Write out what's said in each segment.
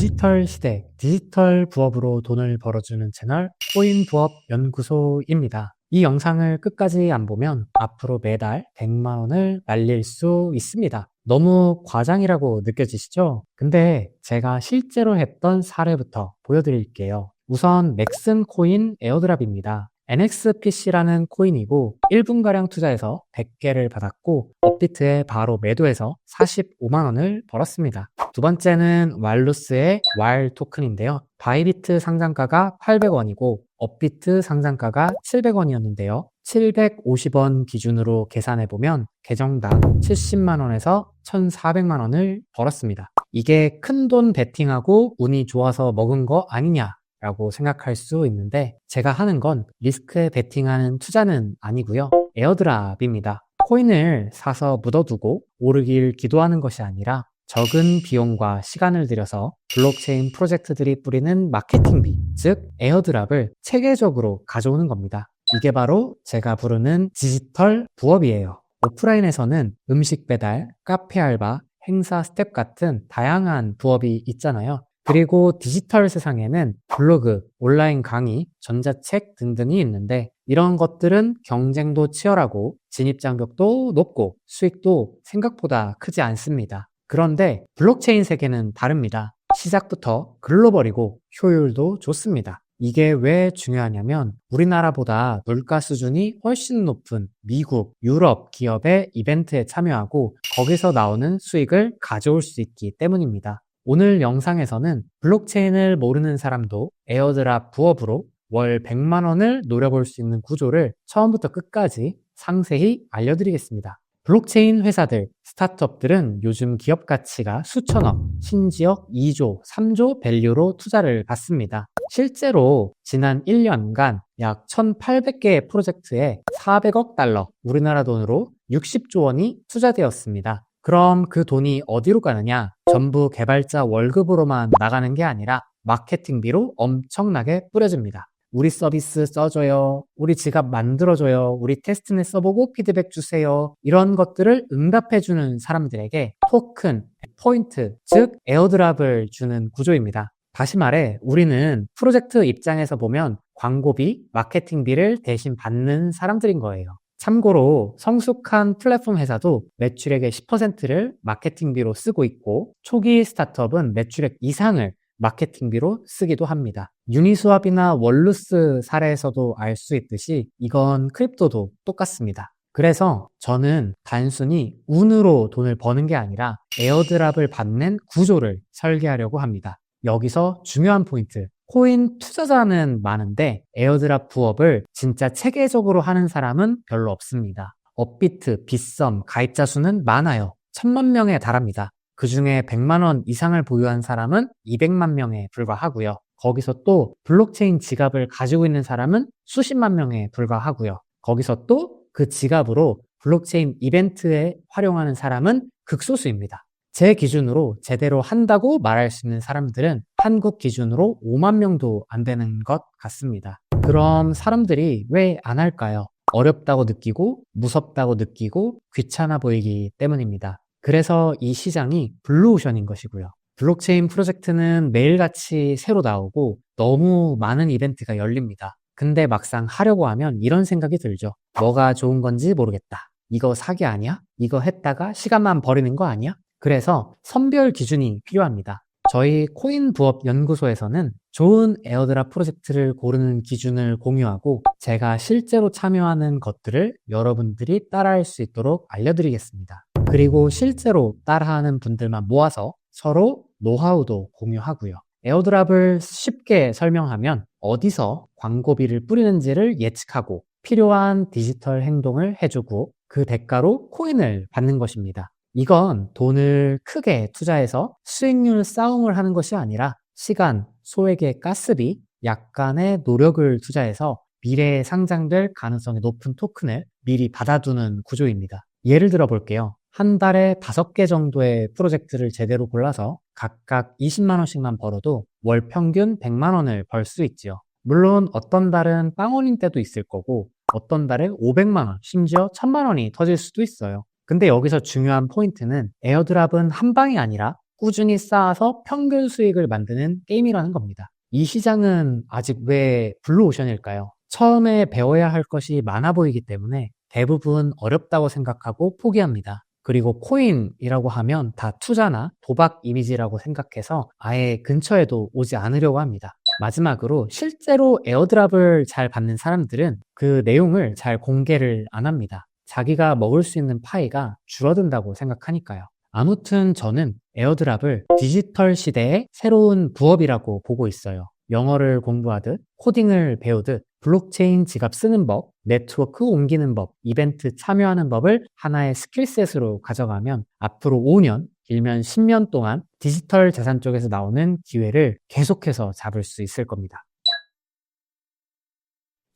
디지털 시대, 디지털 부업으로 돈을 벌어주는 채널 코인 부업 연구소입니다. 이 영상을 끝까지 안 보면 앞으로 매달 100만 원을 날릴 수 있습니다. 너무 과장이라고 느껴지시죠? 근데 제가 실제로 했던 사례부터 보여드릴게요. 우선 넥슨 코인 에어드랍입니다. NXPC라는 코인이고 1분가량 투자해서 100개를 받았고 업비트에 바로 매도해서 45만 원을 벌었습니다. 두 번째는 왈루스의 왈 토큰인데요. 바이비트 상장가가 800원이고 업비트 상장가가 700원이었는데요. 750원 기준으로 계산해보면 계정당 70만 원에서 1,400만 원을 벌었습니다. 이게 큰돈 베팅하고 운이 좋아서 먹은 거 아니냐 라고 생각할 수 있는데 제가 하는 건 리스크에 베팅하는 투자는 아니고요. 에어드랍입니다. 코인을 사서 묻어두고 오르길 기도하는 것이 아니라 적은 비용과 시간을 들여서 블록체인 프로젝트들이 뿌리는 마케팅비, 즉 에어드랍을 체계적으로 가져오는 겁니다. 이게 바로 제가 부르는 디지털 부업이에요. 오프라인에서는 음식 배달, 카페 알바, 행사 스텝 같은 다양한 부업이 있잖아요. 그리고 디지털 세상에는 블로그, 온라인 강의, 전자책 등등이 있는데 이런 것들은 경쟁도 치열하고 진입장벽도 높고 수익도 생각보다 크지 않습니다. 그런데 블록체인 세계는 다릅니다. 시작부터 글로벌이고 효율도 좋습니다. 이게 왜 중요하냐면 우리나라보다 물가 수준이 훨씬 높은 미국, 유럽 기업의 이벤트에 참여하고 거기서 나오는 수익을 가져올 수 있기 때문입니다. 오늘 영상에서는 블록체인을 모르는 사람도 에어드랍 부업으로 월 100만 원을 노려볼 수 있는 구조를 처음부터 끝까지 상세히 알려드리겠습니다. 블록체인 회사들, 스타트업들은 요즘 기업 가치가 수천억, 심지어 2조, 3조 밸류로 투자를 받습니다. 실제로 지난 1년간 약 1,800개의 프로젝트에 400억 달러, 우리나라 돈으로 60조 원이 투자되었습니다. 그럼 그 돈이 어디로 가느냐? 전부 개발자 월급으로만 나가는 게 아니라 마케팅비로 엄청나게 뿌려집니다. 우리 서비스 써줘요. 우리 지갑 만들어줘요. 우리 테스트넷 써보고 피드백 주세요. 이런 것들을 응답해주는 사람들에게 토큰, 포인트, 즉 에어드랍을 주는 구조입니다. 다시 말해 우리는 프로젝트 입장에서 보면 광고비, 마케팅비를 대신 받는 사람들인 거예요. 참고로 성숙한 플랫폼 회사도 매출액의 10%를 마케팅비로 쓰고 있고 초기 스타트업은 매출액 이상을 마케팅비로 쓰기도 합니다. 유니스왑이나 월루스 사례에서도 알 수 있듯이 이건 크립토도 똑같습니다. 그래서 저는 단순히 운으로 돈을 버는 게 아니라 에어드랍을 받는 구조를 설계하려고 합니다. 여기서 중요한 포인트. 코인 투자자는 많은데 에어드랍 부업을 진짜 체계적으로 하는 사람은 별로 없습니다. 업비트, 빗썸, 가입자 수는 많아요. 1,000만 명에 달합니다. 그 중에 100만 원 이상을 보유한 사람은 200만 명에 불과하고요. 거기서 또 블록체인 지갑을 가지고 있는 사람은 수십만 명에 불과하고요. 거기서 또 그 지갑으로 블록체인 이벤트에 활용하는 사람은 극소수입니다. 제 기준으로 제대로 한다고 말할 수 있는 사람들은 한국 기준으로 5만 명도 안 되는 것 같습니다. 그럼 사람들이 왜 안 할까요? 어렵다고 느끼고 무섭다고 느끼고 귀찮아 보이기 때문입니다. 그래서 이 시장이 블루오션인 것이고요. 블록체인 프로젝트는 매일같이 새로 나오고 너무 많은 이벤트가 열립니다. 근데 막상 하려고 하면 이런 생각이 들죠. 뭐가 좋은 건지 모르겠다. 이거 사기 아니야? 이거 했다가 시간만 버리는 거 아니야? 그래서 선별 기준이 필요합니다. 저희 코인 부업 연구소에서는 좋은 에어드랍 프로젝트를 고르는 기준을 공유하고 제가 실제로 참여하는 것들을 여러분들이 따라할 수 있도록 알려드리겠습니다. 그리고 실제로 따라하는 분들만 모아서 서로 노하우도 공유하고요. 에어드랍을 쉽게 설명하면 어디서 광고비를 뿌리는지를 예측하고 필요한 디지털 행동을 해주고 그 대가로 코인을 받는 것입니다. 이건 돈을 크게 투자해서 수익률 싸움을 하는 것이 아니라 시간, 소액의 가스비, 약간의 노력을 투자해서 미래에 상장될 가능성이 높은 토큰을 미리 받아두는 구조입니다. 예를 들어 볼게요. 한 달에 5개 정도의 프로젝트를 제대로 골라서 각각 20만 원씩만 벌어도 월 평균 100만 원을 벌 수 있지요. 물론 어떤 달은 빵원인 때도 있을 거고 어떤 달에 500만 원, 심지어 1000만 원이 터질 수도 있어요. 근데 여기서 중요한 포인트는 에어드랍은 한 방이 아니라 꾸준히 쌓아서 평균 수익을 만드는 게임이라는 겁니다. 이 시장은 아직 왜 블루오션일까요? 처음에 배워야 할 것이 많아 보이기 때문에 대부분 어렵다고 생각하고 포기합니다. 그리고 코인이라고 하면 다 투자나 도박 이미지라고 생각해서 아예 근처에도 오지 않으려고 합니다. 마지막으로 실제로 에어드랍을 잘 받는 사람들은 그 내용을 잘 공개를 안 합니다. 자기가 먹을 수 있는 파이가 줄어든다고 생각하니까요. 아무튼 저는 에어드랍을 디지털 시대의 새로운 부업이라고 보고 있어요. 영어를 공부하듯, 코딩을 배우듯, 블록체인 지갑 쓰는 법, 네트워크 옮기는 법, 이벤트 참여하는 법을 하나의 스킬셋으로 가져가면 앞으로 5년, 길면 10년 동안 디지털 자산 쪽에서 나오는 기회를 계속해서 잡을 수 있을 겁니다.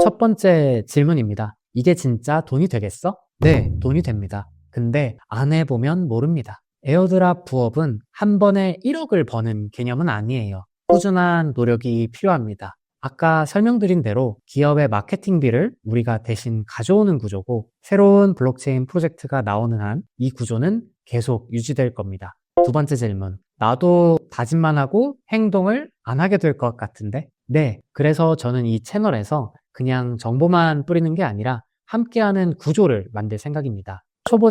첫 번째 질문입니다. 이게 진짜 돈이 되겠어? 네, 돈이 됩니다. 근데 안 해보면 모릅니다. 에어드랍 부업은 한 번에 1억을 버는 개념은 아니에요. 꾸준한 노력이 필요합니다. 아까 설명드린 대로 기업의 마케팅비를 우리가 대신 가져오는 구조고 새로운 블록체인 프로젝트가 나오는 한 이 구조는 계속 유지될 겁니다. 두 번째 질문. 나도 다짐만 하고 행동을 안 하게 될 것 같은데? 네, 그래서 저는 이 채널에서 그냥 정보만 뿌리는 게 아니라 함께하는 구조를 만들 생각입니다.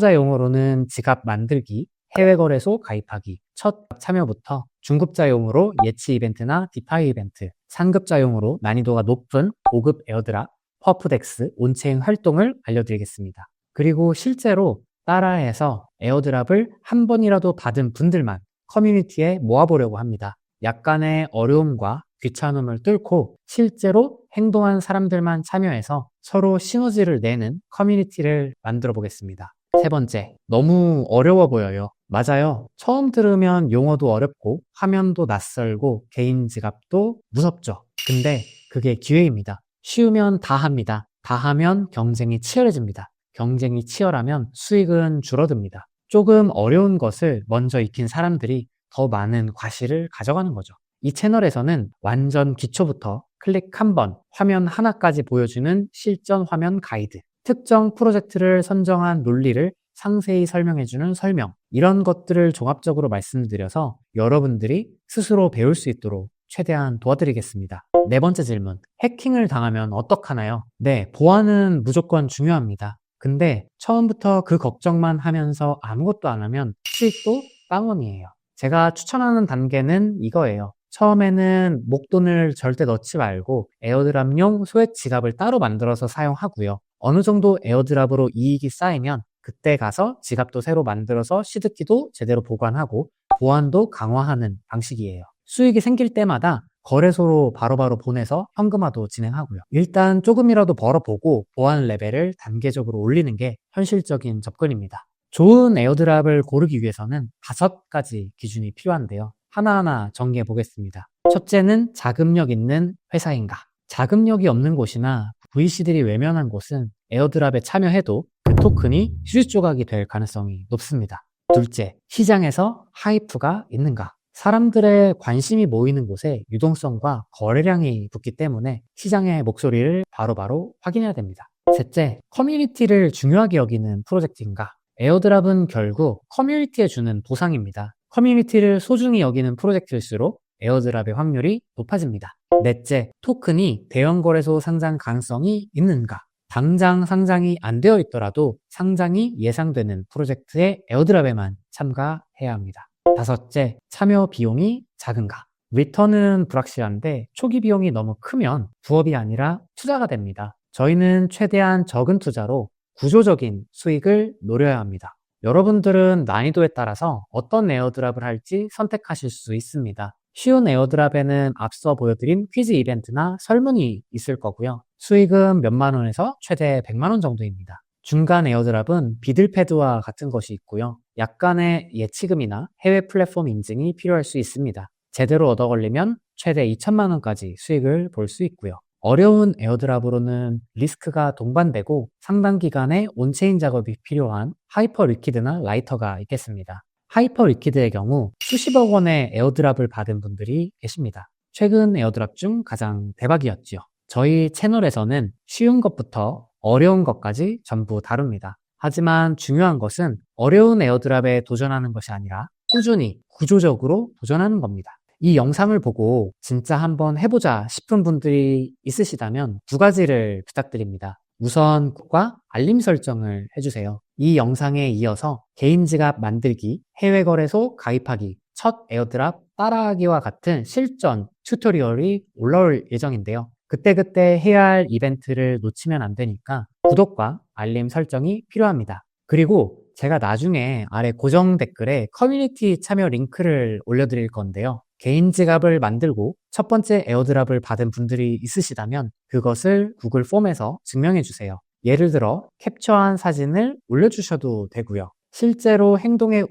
초보자용으로는 지갑 만들기, 해외 거래소 가입하기, 첫 참여부터 중급자용으로 예치 이벤트나 디파이 이벤트, 상급자용으로 난이도가 높은 고급 에어드랍, 퍼프덱스, 온체인 활동을 알려드리겠습니다. 그리고 실제로 따라해서 에어드랍을 한 번이라도 받은 분들만 커뮤니티에 모아보려고 합니다. 약간의 어려움과 귀찮음을 뚫고 실제로 행동한 사람들만 참여해서 서로 시너지를 내는 커뮤니티를 만들어 보겠습니다. 세 번째, 너무 어려워 보여요. 맞아요. 처음 들으면 용어도 어렵고 화면도 낯설고 개인 지갑도 무섭죠. 근데 그게 기회입니다. 쉬우면 다 합니다. 다 하면 경쟁이 치열해집니다. 경쟁이 치열하면 수익은 줄어듭니다. 조금 어려운 것을 먼저 익힌 사람들이 더 많은 과실을 가져가는 거죠. 이 채널에서는 완전 기초부터 클릭 한 번, 화면 하나까지 보여주는 실전 화면 가이드, 특정 프로젝트를 선정한 논리를 상세히 설명해주는 설명, 이런 것들을 종합적으로 말씀드려서 여러분들이 스스로 배울 수 있도록 최대한 도와드리겠습니다. 네 번째 질문, 해킹을 당하면 어떡하나요? 네, 보안은 무조건 중요합니다. 근데 처음부터 그 걱정만 하면서 아무것도 안 하면 수익도 빵원이에요. 제가 추천하는 단계는 이거예요. 처음에는 목돈을 절대 넣지 말고 에어드랍용 소액 지갑을 따로 만들어서 사용하고요. 어느 정도 에어드랍으로 이익이 쌓이면 그때 가서 지갑도 새로 만들어서 시드키도 제대로 보관하고 보안도 강화하는 방식이에요. 수익이 생길 때마다 거래소로 바로바로 보내서 현금화도 진행하고요. 일단 조금이라도 벌어보고 보안 레벨을 단계적으로 올리는 게 현실적인 접근입니다. 좋은 에어드랍을 고르기 위해서는 5가지 기준이 필요한데요. 하나하나 정리해 보겠습니다. 첫째는 자금력 있는 회사인가? 자금력이 없는 곳이나 VC들이 외면한 곳은 에어드랍에 참여해도 그 토큰이 휴지 조각이 될 가능성이 높습니다. 둘째, 시장에서 하이프가 있는가? 사람들의 관심이 모이는 곳에 유동성과 거래량이 붙기 때문에 시장의 목소리를 바로바로 확인해야 됩니다. 셋째, 커뮤니티를 중요하게 여기는 프로젝트인가? 에어드랍은 결국 커뮤니티에 주는 보상입니다. 커뮤니티를 소중히 여기는 프로젝트일수록 에어드랍의 확률이 높아집니다. 넷째, 토큰이 대형 거래소 상장 가능성이 있는가? 당장 상장이 안 되어 있더라도 상장이 예상되는 프로젝트의 에어드랍에만 참가해야 합니다. 다섯째, 참여 비용이 작은가? 리턴은 불확실한데 초기 비용이 너무 크면 부업이 아니라 투자가 됩니다. 저희는 최대한 적은 투자로 구조적인 수익을 노려야 합니다. 여러분들은 난이도에 따라서 어떤 에어드랍을 할지 선택하실 수 있습니다. 쉬운 에어드랍에는 앞서 보여드린 퀴즈 이벤트나 설문이 있을 거고요. 수익은 몇만 원에서 최대 100만 원 정도입니다. 중간 에어드랍은 비들패드와 같은 것이 있고요. 약간의 예치금이나 해외 플랫폼 인증이 필요할 수 있습니다. 제대로 얻어 걸리면 최대 2천만 원까지 수익을 볼 수 있고요. 어려운 에어드랍으로는 리스크가 동반되고 상당 기간의 온체인 작업이 필요한 하이퍼 리퀴드나 라이터가 있겠습니다. 하이퍼 리퀴드의 경우 수십억 원의 에어드랍을 받은 분들이 계십니다. 최근 에어드랍 중 가장 대박이었지요. 저희 채널에서는 쉬운 것부터 어려운 것까지 전부 다룹니다. 하지만 중요한 것은 어려운 에어드랍에 도전하는 것이 아니라 꾸준히 구조적으로 도전하는 겁니다. 이 영상을 보고 진짜 한번 해보자 싶은 분들이 있으시다면 두 가지를 부탁드립니다. 우선 구독과 알림 설정을 해주세요. 이 영상에 이어서 개인 지갑 만들기, 해외 거래소 가입하기, 첫 에어드랍 따라하기와 같은 실전 튜토리얼이 올라올 예정인데요. 그때그때 해야 할 이벤트를 놓치면 안 되니까 구독과 알림 설정이 필요합니다. 그리고 제가 나중에 아래 고정 댓글에 커뮤니티 참여 링크를 올려드릴 건데요. 개인 지갑을 만들고 첫 번째 에어드랍을 받은 분들이 있으시다면 그것을 구글 폼에서 증명해 주세요. 예를 들어 캡처한 사진을 올려주셔도 되고요. 실제로 행동에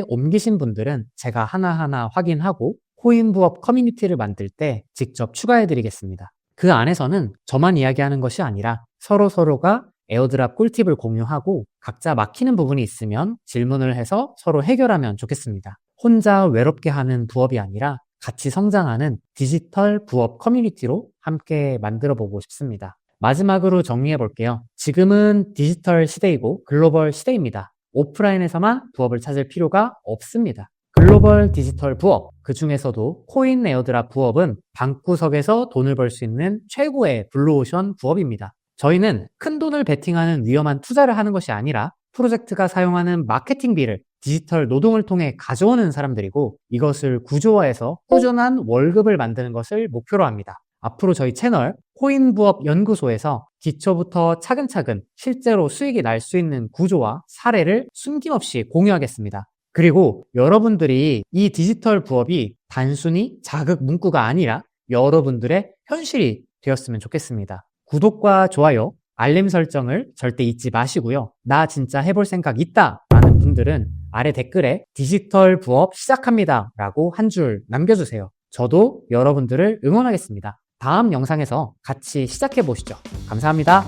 옮기신 분들은 제가 하나하나 확인하고 코인 부업 커뮤니티를 만들 때 직접 추가해 드리겠습니다. 그 안에서는 저만 이야기하는 것이 아니라 서로가 에어드랍 꿀팁을 공유하고 각자 막히는 부분이 있으면 질문을 해서 서로 해결하면 좋겠습니다. 혼자 외롭게 하는 부업이 아니라 같이 성장하는 디지털 부업 커뮤니티로 함께 만들어 보고 싶습니다. 마지막으로 정리해 볼게요. 지금은 디지털 시대이고 글로벌 시대입니다. 오프라인에서만 부업을 찾을 필요가 없습니다. 글로벌 디지털 부업, 그 중에서도 코인 에어드랍 부업은 방구석에서 돈을 벌 수 있는 최고의 블루오션 부업입니다. 저희는 큰 돈을 베팅하는 위험한 투자를 하는 것이 아니라 프로젝트가 사용하는 마케팅비를 디지털 노동을 통해 가져오는 사람들이고 이것을 구조화해서 꾸준한 월급을 만드는 것을 목표로 합니다. 앞으로 저희 채널 코인부업 연구소에서 기초부터 차근차근 실제로 수익이 날 수 있는 구조와 사례를 숨김없이 공유하겠습니다. 그리고 여러분들이 이 디지털 부업이 단순히 자극 문구가 아니라 여러분들의 현실이 되었으면 좋겠습니다. 구독과 좋아요, 알림 설정을 절대 잊지 마시고요. 나 진짜 해볼 생각 있다 라는 분들은 아래 댓글에 디지털 부업 시작합니다 라고 한 줄 남겨주세요. 저도 여러분들을 응원하겠습니다. 다음 영상에서 같이 시작해 보시죠. 감사합니다.